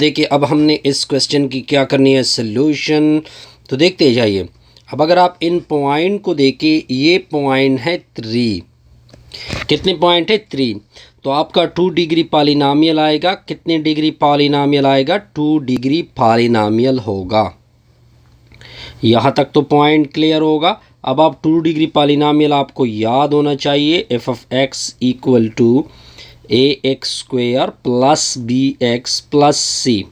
देखिए अब हमने इस क्वेश्चन की क्या करनी है सल्यूशन, तो देखते जाइए। अब अगर आप इन पॉइंट को देखिए, ये पॉइंट है 3, कितने पॉइंट है 3, तो आपका 2 डिग्री पॉलिनॉमियल आएगा। कितने डिग्री पॉलिनॉमियल आएगा? 2 डिग्री पॉलिनॉमियल होगा। यहाँ तक तो पॉइंट क्लियर होगा। अब आप 2 डिग्री पॉलिनॉमियल आपको याद होना चाहिए, f of x equal to a x square plus b x plus c.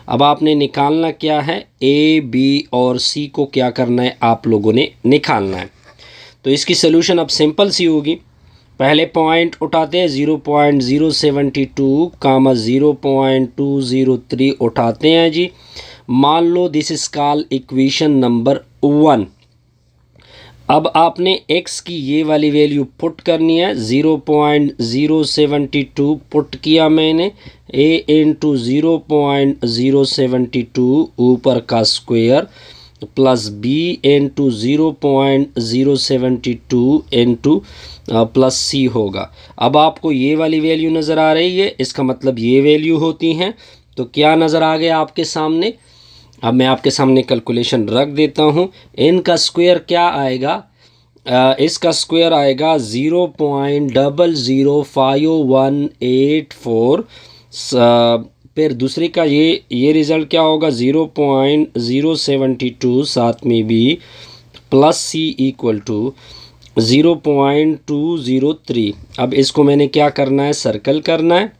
अब आपने निकालना क्या है? ए बी और सी को क्या करना है? आप लोगों ने निकालना है। तो इसकी सोल्यूशन अब सिंपल सी होगी। पहले पॉइंट उठाते हैं 0.072 कामा 0.203 उठाते हैं जी। मान लो this is called equation number 1। अब आपने x की ये वाली वैल्यू पुट करनी है। 0.072 पुट किया मैंने, a इंटू 0.072 ऊपर का square plus b into 0.072 into plus c होगा। अब आपको ये वाली वैल्यू नज़र आ रही है, इसका मतलब ये वैल्यू होती हैं। तो क्या नज़र आ गया आपके सामने? अब मैं आपके सामने कैलकुलेशन रख देता हूँ। इनका स्क्वायर क्या आएगा? इसका स्क्वायर आएगा 0.005184। फिर दूसरे का ये रिज़ल्ट क्या होगा? 0.072 साथ में भी प्लस सी इक्वल टू 0.203। अब इसको मैंने क्या करना है? सर्कल करना है।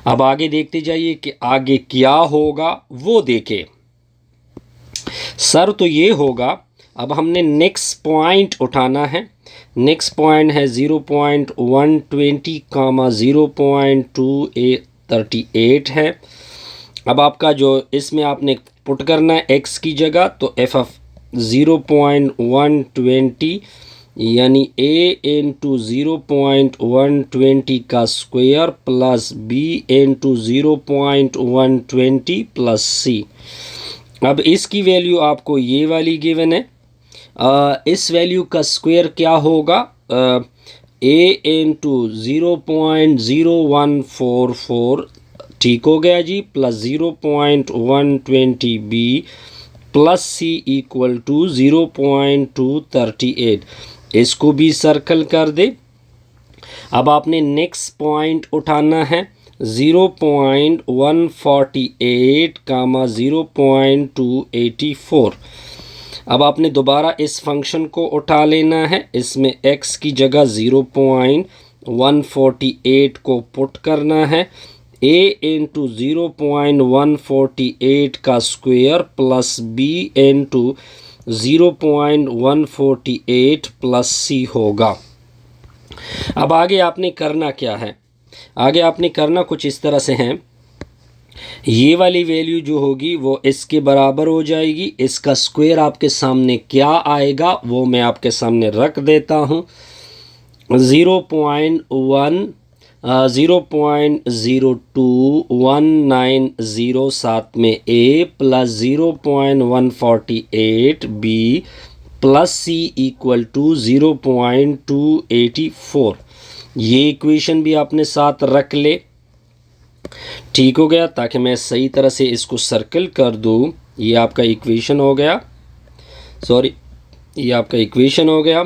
अब आगे देखते जाइए कि आगे क्या होगा वो देखें। सर तो ये होगा। अब हमने नेक्स्ट पॉइंट उठाना है। नेक्स्ट पॉइंट है 0.120 कामा 0.238 है। अब आपका जो इसमें आपने पुट करना है x की जगह, तो एफ ऑफ 0.120 यानी a इंटू 0.120 का square plus b into 0.120 plus c। अब इसकी वैल्यू आपको ये वाली गिवन है। इस वैल्यू का स्क्वायर क्या होगा? a इंटू 0.0144, ठीक हो गया जी, plus 0.120 b plus C equal to 0.238। इसको भी सर्कल कर दे। अब आपने नेक्स्ट पॉइंट उठाना है 0.148 कामा 0.284। अब आपने दोबारा इस फंक्शन को उठा लेना है। इसमें x की जगह 0.148 को पुट करना है। a इंटू 0.148 का square plus b into 0.148 plus c होगा। अब आगे आपने करना क्या है? आगे आपने करना कुछ इस तरह से है। ये वाली वैल्यू जो होगी वो इसके बराबर हो जाएगी। इसका स्क्वायर आपके सामने क्या आएगा वो मैं आपके सामने रख देता हूँ। 0.02190 साथ में a plus 0.148 b plus c equal to 0.284। ये इक्वेशन भी आपने साथ रख ले। ठीक हो गया, ताकि मैं सही तरह से इसको सर्कल कर दूँ। ये आपका इक्वेशन हो गया, सॉरी ये आपका इक्वेशन हो गया।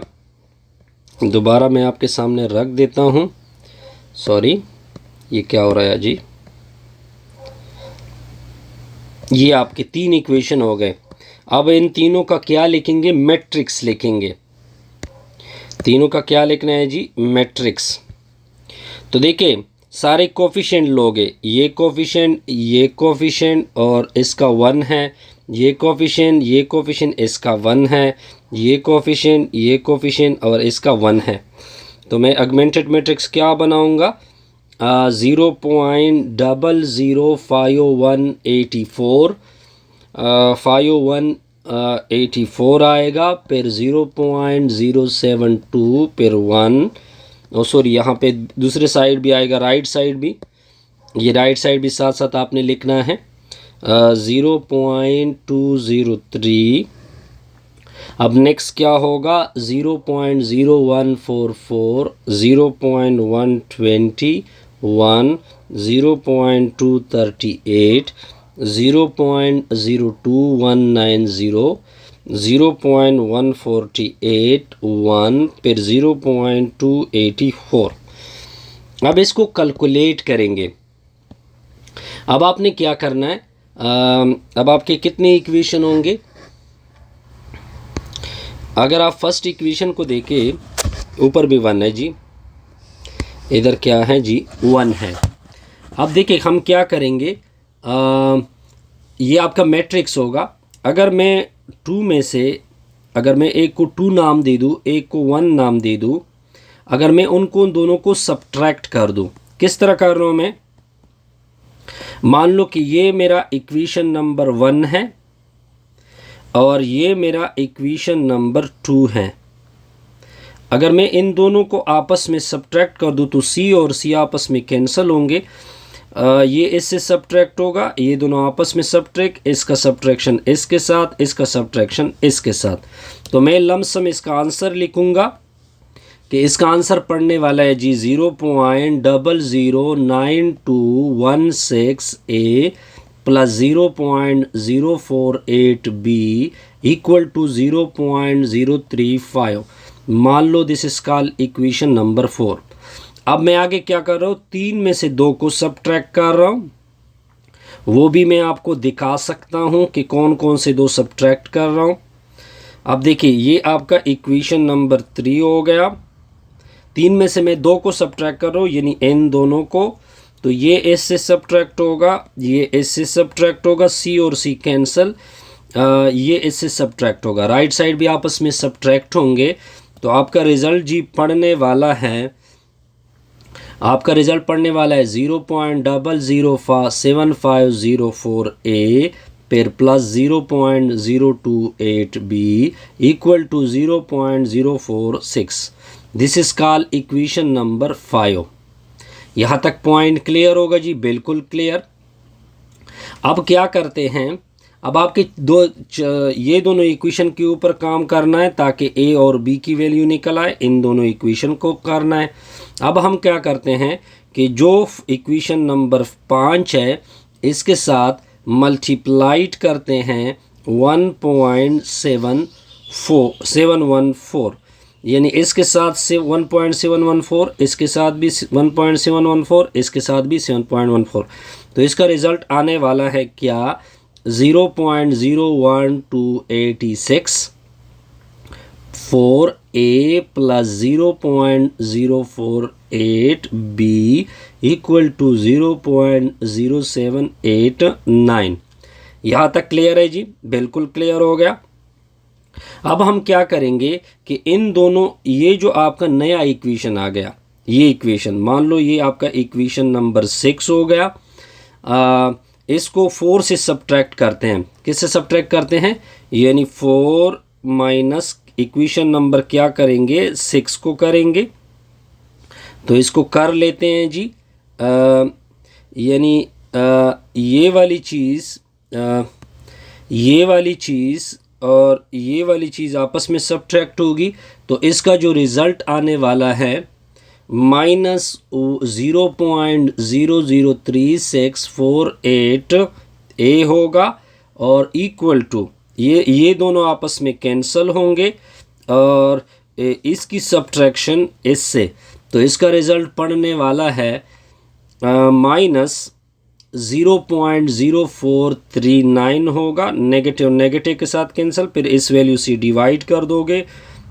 दोबारा मैं आपके सामने रख देता हूँ। सॉरी ये क्या हो रहा है जी? ये आपके 3 इक्वेशन हो गए। अब इन तीनों का क्या लिखेंगे? मैट्रिक्स लिखेंगे। तीनों का क्या लिखना है जी? मैट्रिक्स। तो देखिए सारे कोफिशिएंट लोगे, ये कोफिशिएंट और इसका 1 है, ये कोफिशिएंट इसका 1 है, ये कोफिशिएंट और इसका 1 है। तो मैं ऑगमेंटेड मैट्रिक्स क्या बनाऊंगा? 0.005184 5184 आएगा। फिर 0.072 फिर 1, सॉरी यहाँ पे दूसरे साइड भी आएगा, राइट साइड भी। ये राइट साइड भी साथ साथ आपने लिखना है। 0.203। अब नेक्स्ट क्या होगा? 0.0144, 0.120 1, 0.238, 0.02190, 0.148, 1, फिर 0.284। अब इसको कैलकुलेट करेंगे। अब आपने क्या करना है, अब आपके कितने इक्वेशन होंगे? अगर आप फर्स्ट इक्वेशन को देखें, ऊपर भी 1 है जी, इधर क्या है जी, 1 है। अब देखिए हम क्या करेंगे, ये आपका मैट्रिक्स होगा। अगर मैं 2 में से, अगर मैं एक को 2 नाम दे दूँ, एक को 1 नाम दे दूँ, अगर मैं उनको दोनों को सब्ट्रैक्ट कर दूँ, किस तरह कर रहा हूँ मैं? मान लो कि ये मेरा इक्वेशन नंबर 1 है और ये मेरा इक्वेशन नंबर 2 है। अगर मैं इन दोनों को आपस में सब्ट्रैक्ट कर दूं तो सी और सी आपस में कैंसिल होंगे। ये इससे सब्ट्रैक्ट होगा, ये दोनों आपस में सब्ट्रैक्ट, इसका सब्ट्रैक्शन इसके साथ, इसका सब्ट्रैक्शन इसके साथ। तो मैं लमसम इसका आंसर लिखूंगा कि इसका आंसर पढ़ने वाला है जी 0.009216A plus 0.048B equal to 0.035। मान लो this is called equation number 4। अब मैं आगे क्या कर रहा हूँ, 3 में से 2 को सब्ट्रैक्ट कर रहा हूँ, वो भी मैं आपको दिखा सकता हूँ कि कौन कौन से 2 सब्ट्रैक्ट कर रहा हूँ। अब देखिए ये आपका इक्वेशन नंबर 3 हो गया। 3 में से मैं 2 को सब्ट्रैक्ट कर रहा हूँ, यानी इन दोनों को, तो ये इससे सब्ट्रैक्ट होगा, ये इससे सब्ट्रैक्ट होगा, सी और सी कैंसिल, ये इससे सब्ट्रैक्ट होगा, राइट साइड भी आपस में सब्ट्रैक्ट होंगे। तो आपका रिज़ल्ट जी पढ़ने वाला है, आपका रिज़ल्ट पढ़ने वाला है 0.00750A फिर plus 0.028B equal to 0.046। This is called equation number 5। यहाँ तक पॉइंट क्लियर होगा जी? बिल्कुल क्लियर। अब क्या करते हैं, अब आपके ये दोनों इक्वेशन के ऊपर काम करना है ताकि ए और बी की वैल्यू निकल आए, इन दोनों इक्वेशन को करना है। अब हम क्या करते हैं कि जो इक्वेशन नंबर 5 है इसके साथ मल्टीप्लाइड करते हैं 1.714, यानी इसके साथ से 1.714, इसके साथ भी 1.714, इसके साथ भी 7.14। तो इसका रिज़ल्ट आने वाला है क्या, 0.01286 4A plus 0.048B equal to 0.0789। यहाँ तक क्लियर है जी? बिल्कुल क्लियर हो गया। अब हम क्या करेंगे कि इन दोनों, ये जो आपका नया इक्वेशन आ गया, ये इक्वेशन मान लो ये आपका इक्वेशन नंबर 6 हो गया, इसको 4 से सब्ट्रैक्ट करते हैं। किससे सब्ट्रैक्ट करते हैं? यानी 4 माइनस इक्वेशन नंबर क्या करेंगे, 6 को करेंगे। तो इसको कर लेते हैं जी, यानी ये वाली चीज़, ये वाली चीज़ और ये वाली चीज़ आपस में सब्ट्रैक्ट होगी। तो इसका जो रिज़ल्ट आने वाला है माइनस 0.00368A होगा और इक्वल टू ये दोनों आपस में कैंसिल होंगे और इसकी सब्ट्रैक्शन इससे, तो इसका रिज़ल्ट पड़ने वाला है माइनस 0.0439 होगा। नेगेटिव नेगेटिव के साथ कैंसिल, फिर इस वैल्यू से डिवाइड कर दोगे,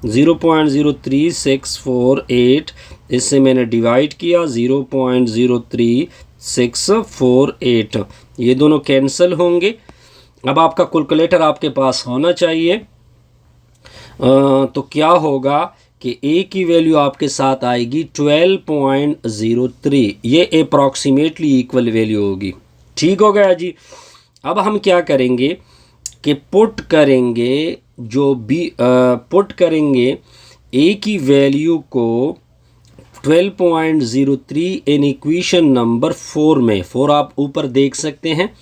0.03648 इससे मैंने डिवाइड किया 0.03648, ये दोनों कैंसिल होंगे। अब आपका कैलकुलेटर आपके पास होना चाहिए। तो क्या होगा कि ए की वैल्यू आपके साथ आएगी 12.03, ये अप्रॉक्सीमेटली इक्वल वैल्यू होगी। ठीक हो गया जी? अब हम क्या करेंगे कि पुट करेंगे, जो बी पुट करेंगे ए की वैल्यू को 12.03 इन इक्वेशन नंबर 4 में, 4 आप ऊपर देख सकते हैं,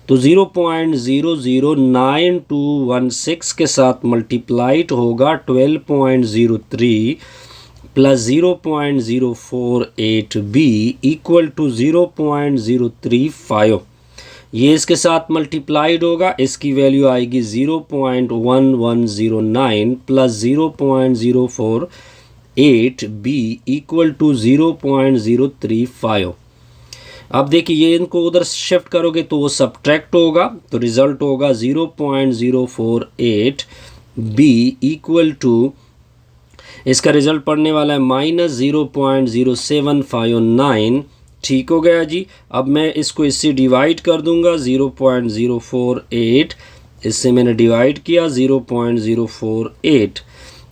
तो 0.009216 के साथ मल्टीप्लाइड होगा 12.03 प्लस 0.048 बी इक्वल टू 0.035। ये इसके साथ मल्टीप्लाइड होगा, इसकी वैल्यू आएगी 0.1109 प्लस 0.048 बी इक्वल टू 0.035। अब देखिए ये इनको उधर शिफ्ट करोगे तो वो सब्ट्रैक्ट होगा, तो रिज़ल्ट होगा 0.048 बी इक्वल टू, इसका रिज़ल्ट पड़ने वाला है -0.0759। ठीक हो गया जी। अब मैं इसको इससे डिवाइड कर दूंगा, 0.048 इससे मैंने डिवाइड किया 0.048,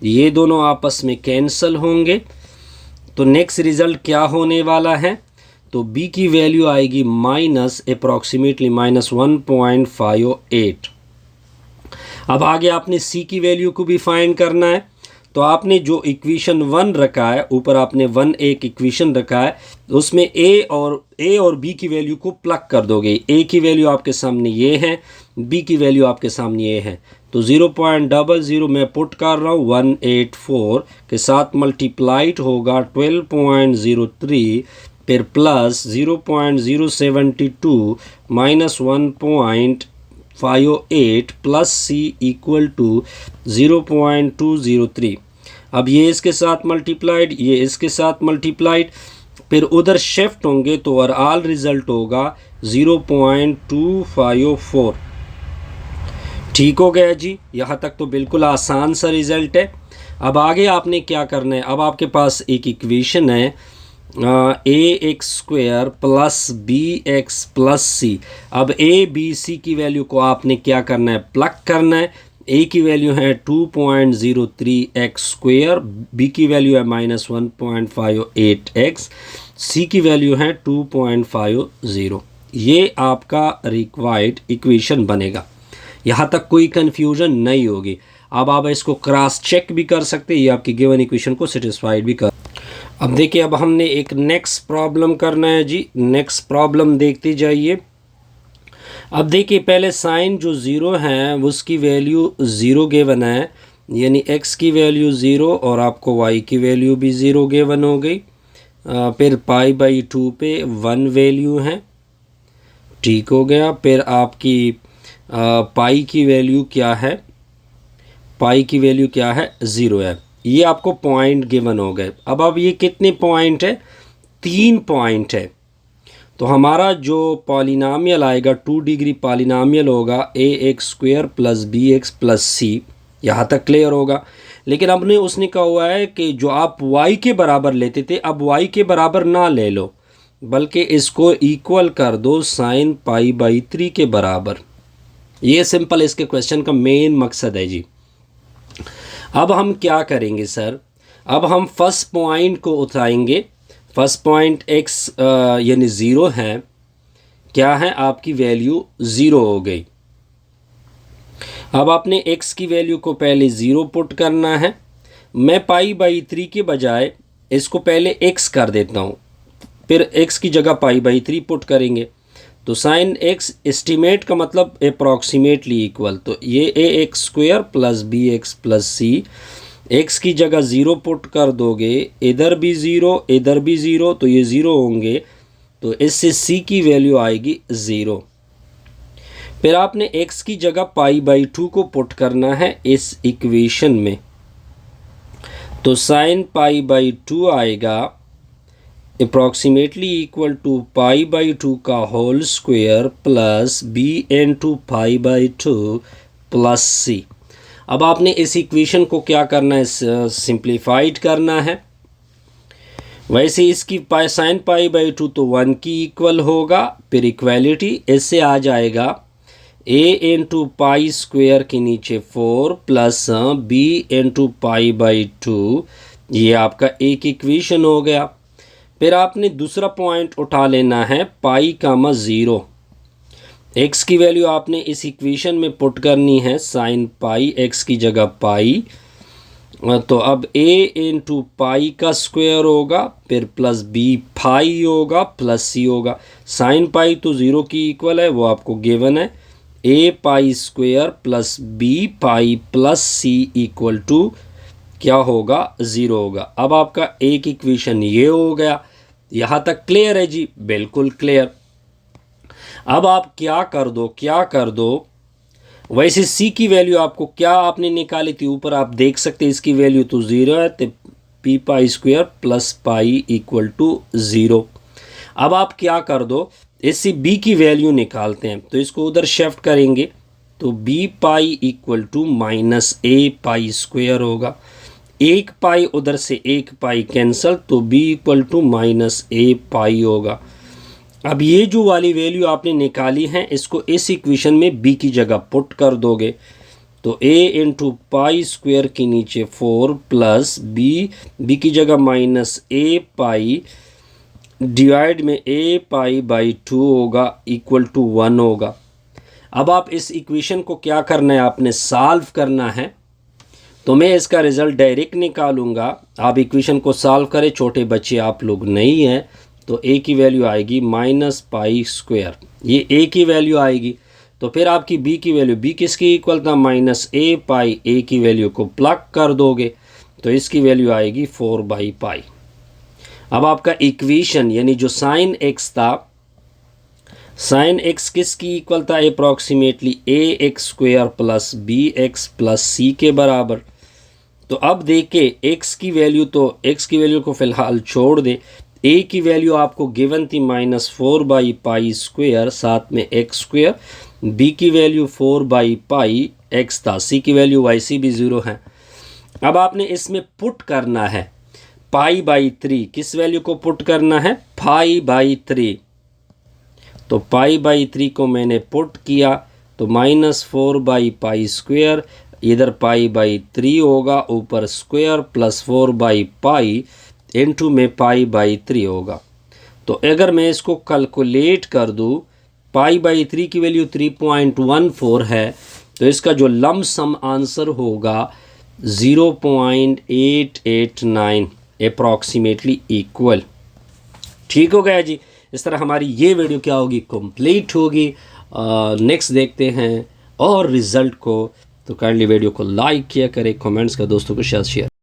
ये दोनों आपस में कैंसिल होंगे। तो नेक्स्ट रिज़ल्ट क्या होने वाला है, तो बी की वैल्यू आएगी अप्रॉक्सीमेटली -1.58। अब आगे आपने सी की वैल्यू को भी फाइंड करना है। तो आपने जो इक्वेशन 1 रखा है, ऊपर आपने 1 एक इक्वेशन रखा है, उसमें ए और बी की वैल्यू को प्लग कर दोगे। ए की वैल्यू आपके सामने ये है, बी की वैल्यू आपके सामने ये है। तो 0.00 मैं पुट कर रहा हूँ, 184 के साथ मल्टीप्लाइड होगा 12.03, फिर plus 0.072 minus 1.58 plus C equal to 0.203। अब ये इसके साथ मल्टीप्लाइड, ये इसके साथ मल्टीप्लाइड, फिर उधर शिफ्ट होंगे तो ओवरऑल रिज़ल्ट होगा 0.254। ठीक हो गया जी। यहाँ तक तो बिल्कुल आसान सा रिज़ल्ट है। अब आगे आपने क्या करना है, अब आपके पास एक इक्वेशन है a x square plus b x plus c. अब ए बी सी की वैल्यू को आपने क्या करना है, प्लग करना है। ए की वैल्यू है 2.03 एक्स स्क्वायर, बी की वैल्यू है -1.58 एक्स, सी की वैल्यू है 2.50। ये आपका रिक्वायर्ड इक्वेशन बनेगा। यहाँ तक कोई कन्फ्यूजन नहीं होगी। अब आप इसको क्रॉस चेक भी कर सकते हैं, ये आपकी गिवन इक्वेशन को सेटिस्फाइड भी कर। अब देखिए, अब हमने एक नेक्स्ट प्रॉब्लम करना है जी। नेक्स्ट प्रॉब्लम देखते जाइए। अब देखिए, पहले साइन जो ज़ीरो है उसकी वैल्यू ज़ीरो गिवन है, यानी x की वैल्यू ज़ीरो और आपको y की वैल्यू भी ज़ीरो गिवन हो गई। फिर π/2 पे 1 वैल्यू है। ठीक हो गया। फिर आपकी पाई की वैल्यू क्या है, पाई की वैल्यू क्या है, ज़ीरो है। ये आपको पॉइंट गिवन हो गए। अब ये कितने पॉइंट है, 3 पॉइंट है। तो हमारा जो पॉलिनॉमियल आएगा 2 डिग्री पॉलिनॉमियल होगा a x square plus b x plus c. यहाँ तक क्लियर होगा। लेकिन हमने उसने कहा हुआ है कि जो आप y के बराबर लेते थे, अब y के बराबर ना ले लो, बल्कि इसको इक्वल कर दो साइन π/3 के बराबर। ये सिंपल इसके क्वेश्चन का मेन मकसद है जी। अब हम क्या करेंगे सर, अब हम फर्स्ट पॉइंट को उठाएंगे। फर्स्ट पॉइंट x यानी ज़ीरो है, क्या है, आपकी वैल्यू ज़ीरो हो गई। अब आपने x की वैल्यू को पहले ज़ीरो पुट करना है। मैं π/3 के बजाय इसको पहले x कर देता हूँ, फिर x की जगह π/3 पुट करेंगे। तो साइन x एस्टिमेट का मतलब अप्रॉक्सीमेटली इक्वल, तो ये a x square plus b x plus c. x की जगह ज़ीरो पुट कर दोगे, इधर भी ज़ीरो इधर भी ज़ीरो, तो ये ज़ीरो होंगे, तो इससे c की वैल्यू आएगी ज़ीरो। फिर आपने x की जगह π/2 को पुट करना है इस इक्वेशन में, तो साइन π/2 आएगा अप्रॉक्सीमेटली इक्वल टू π/2 का whole square plus b into π/2 plus c। अब आपने इस इक्वेशन को क्या करना है, सिंप्लीफाइड करना है। वैसे इसकी साइन π/2 तो 1 की इक्वल होगा, फिर इक्वालिटी इससे आ जाएगा a इंटू पाई स्क्वायर के नीचे 4 प्लस b इंटू π/2। ये आपका एक इक्वेशन हो गया। फिर आपने दूसरा पॉइंट उठा लेना है π/0। x की वैल्यू आपने इस इक्वेशन में पुट करनी है, साइन पाई x की जगह पाई। तो अब a इंटू पाई का स्क्वायर होगा, फिर प्लस b पाई होगा प्लस c होगा। साइन पाई तो 0 की इक्वल है, वो आपको गिवन है। a pi square plus b pi plus c equal to क्या होगा, 0 होगा। अब आपका एक इक्वेशन ये हो गया। यहाँ तक क्लियर है जी? बिल्कुल क्लियर। अब आप क्या कर दो, वैसे सी की वैल्यू आपको क्या आपने निकाली थी, ऊपर आप देख सकते हैं इसकी वैल्यू तो 0 है, तो P pi square plus pi equal to 0। अब आप क्या कर दो, इससे बी की वैल्यू निकालते हैं, तो इसको उधर शिफ्ट करेंगे तो B pi equal to minus A pi square होगा। एक पाई उधर से एक पाई कैंसल, तो B equal to minus A pi होगा। अब ये जो वाली वैल्यू आपने निकाली है, इसको इस इक्वेशन में b की जगह पुट कर दोगे, तो a इंटू पाई स्क्वायर के नीचे 4 प्लस b की जगह माइनस a पाई डिवाइड में a पाई बाई 2 होगा इक्वल टू 1 होगा। अब आप इस इक्वेशन को क्या करना है, आपने सॉल्व करना है। तो मैं इसका रिज़ल्ट डायरेक्ट निकालूंगा, आप इक्वेशन को सॉल्व करें, छोटे बच्चे आप लोग नहीं हैं, तो a की वैल्यू आएगी माइनस पाई स्क्वायर, ये a की वैल्यू आएगी। तो फिर आपकी b की वैल्यू, b किसकी इक्वल था, माइनस a पाई, a की वैल्यू को प्लग कर दोगे तो इसकी वैल्यू आएगी 4 बाई पाई। अब आपका इक्वेशन यानी जो साइन x था, साइन x किसकी इक्वल था, approximately ax square plus bx plus c के बराबर। तो अब देखिए x की वैल्यू, तो x की वैल्यू को फ़िलहाल छोड़ दे, a की वैल्यू आपको गिवन थी माइनस 4 बाई पाई स्क्वायर, साथ में x स्क्वायर, b की वैल्यू 4 बाई पाई x था, c की वैल्यू वैसी भी 0 है। अब आपने इसमें पुट करना है पाई बाई 3, किस वैल्यू को पुट करना है, पाई बाई 3। तो पाई बाई 3 को मैंने पुट किया, तो माइनस 4 बाई पाई स्क्वायर, इधर पाई बाई 3 होगा, ऊपर square plus 4 by pi into में पाई बाई 3 होगा। तो अगर मैं इसको कैलकुलेट कर दूँ, पाई बाई 3 की वैल्यू 3.14 है, तो इसका जो लमसम आंसर होगा 0.889 अप्रॉक्सीमेटली इक्वल। ठीक हो गया जी। इस तरह हमारी ये वीडियो क्या होगी, कंप्लीट होगी। नेक्स्ट देखते हैं और रिज़ल्ट को। तो काइंडली वीडियो को लाइक किया करें, कमेंट्स का दोस्तों को शेयर